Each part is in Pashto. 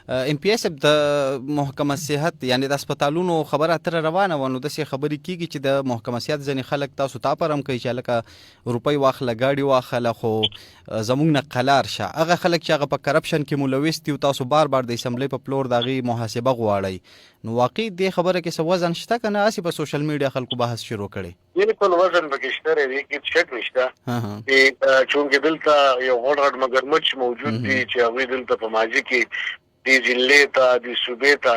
ام پی اس د محکمه صحت یعنی د هسپتالونو خبره اتره روانه و نو داسې خبرې کیږي چې د محکمه صحت ځینې خلک تاسو ته پرم کوي چې لکه روپۍ واخله ګاډي واخله خو زموږ نه قلار شه هغه خلک چې هغه په کرپشن کې ملوث دي او تاسو بار بار د اسمبلی په پلور د هغې محاسبه غواړئ نو واقعي دې خبره کې څه وزن شته که نه هسې په سوشل میډیا خلکو بحث شروع کړی بالکل وزن پکې شته دی هیڅ شک نشته چې چونکې دلته یو غټ غټ مگرمچ موجود دي چې هغوی دلته په ماضي کې دې ضلعې ته دې صوبې ته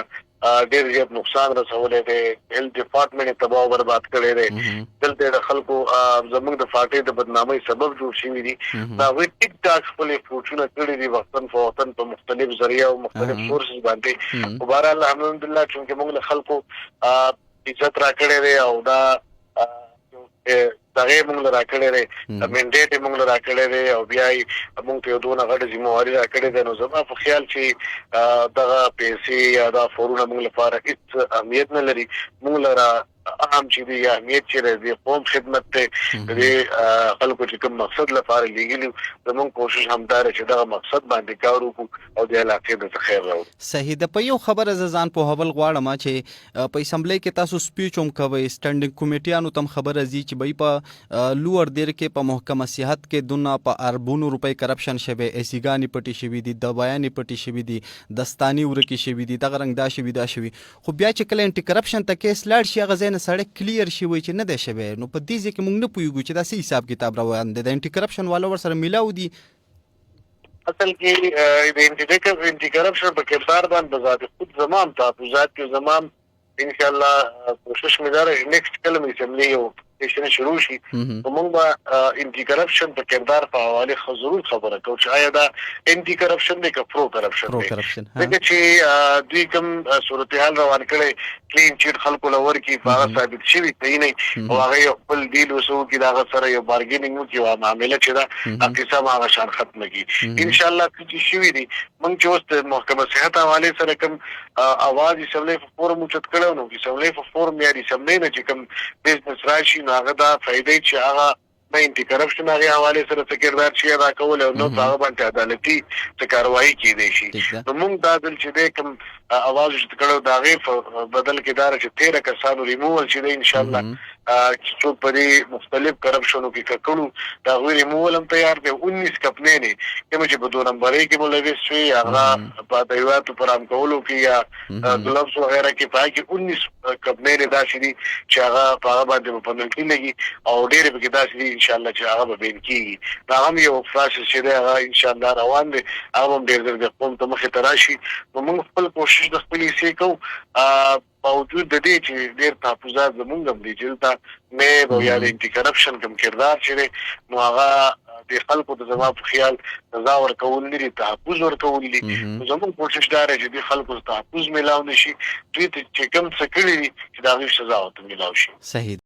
ډېر زیات نقصان رسولی دی هیلث ډپارټمنټ یې تباه او برباد کړی دی دلته د خلکو زموږ د پارټۍ د بدنامۍ سبب جوړ شوي دي د هغوی ټیک ټاک خپل اپروچونه کړي دي وختن فوختن په مختلف ذریعه او مختلف سورسز باندې خو بهرحال الحمدلله چونکې موږ له خلکو عزت راکړی دی او دا دغه موږ راکړی دی منډیټ موږ راکړی دی او بیا یې موږ ته یو دونه غټه ذمهواري راکړې ده نو زما په خیال چې دغه پیسې یا دا فورونه موږ لپاره هېڅ اهمیت نه لري موږ لره اهم چې دی اهمیت چې دی قوم خدمت ته د خلکو چې کوم مقصد لپاره لګیلي زموږ کوشش همدا دی چې دغه مقصد باندې کار وکړو او د علاقې د خیر راوړو صحیح ده په یو خبره زه ځان پوهول غواړم چې په اسمبلی کې تاسو سپیچ هم کوئ سټنډینګ کمیټیانو ته هم خبره ځي چې بهی په لوړ دیر کې په محکمه صحت کې دونه په اربونو روپۍ کرپشن شوی ایسیګانې پټې شوي دي دوايانې پټې شوي دي دستانې ورکې شوي دي دغه رنګ دا شوي دا شوي خو بیا چې کله انټي کرپشن ته کیس لاړ شي هغه ځای نه سړی کلیر شي وایي چې نه دی شوی نو په دې ځای کې موږ نه پوهېږو چې دا څه حساب کتاب روان دی د انټي کرپشن والا ورسره میلاو دي اصل کې د انټي کرپشن په کردار باندې بذات خود زمام تحفظات کې زمام انشاءالله کوشش مې دا رہی نیکسٹ کله مې اسمبلی یو سیشن شروع شي نو موږ به انټي کرپشن په کردار په حواله ضرور خبره کوو چې آیا دا انټي کرپشن دی که پرو کرپشن دی ځکه چې دوی کوم صورتحال روان کړی کلین چیټ خلکو له ورکړي په هغه ثابت شوي صحیح نه او هغه یو خپل ډیل وسو کړي د هغه سره یو بارګیننګ وکړي او معامله چې ده هغه قسم هغه شان ختمه کړي انشاءالله چې شوي دي موږ چې اوس د محکمه صحت حوالې سره کوم اواز اسمبلی په فورم اوچت کړی نو اسمبلی په فورم یا اسمبلی نه چې کوم بزنس راشي هغه دا فائدې چې هغه د انټي کرپشن هغه حواله سره څه کردار شي ادا کول او نو هغه باندې عدالتي څه کاروایی کیدی شي نو موږ دا دل چې د کوم اواز چې کړو دا غي بدل کې دار چې 13 کسانو ریموول چې ان شاء الله چې څو په مختلف کرپشنو کې کړو دا غوی ریموول هم تیار دي 19 کپنې نه کوم چې په 2 نمبرې کې مولوي شوی هغه په دیواتو پرام کولو کې یا ګلوبس وغیرہ کې پای کې 19 کپنې دا شي چې هغه په هغه باندې په منځ کې لګي او ډېر به کې دا شي ان شاء الله چې هغه به بین کیږي دا هم یو پروسس چې دی هغه ان شاء الله روان دی هغه هم ډېر د قوم ته مخې ته راشي نو موږ خپل کوشش د خپل حصې کوو باوجود د دې چې ډېر تحفظات زموږ هم دي چې دلته مې یا د انټي کرپشن کوم کردار چې دی نو هغه د خلکو د زما په خیال سزا ورکول لري تحفظ ورکول دي زموږ کوشش دا دی چې د خلکو تحفظ میلاو نشي دوی ته چې کوم څه کړي چې د هغې سزا ورته میلاو شي صحیح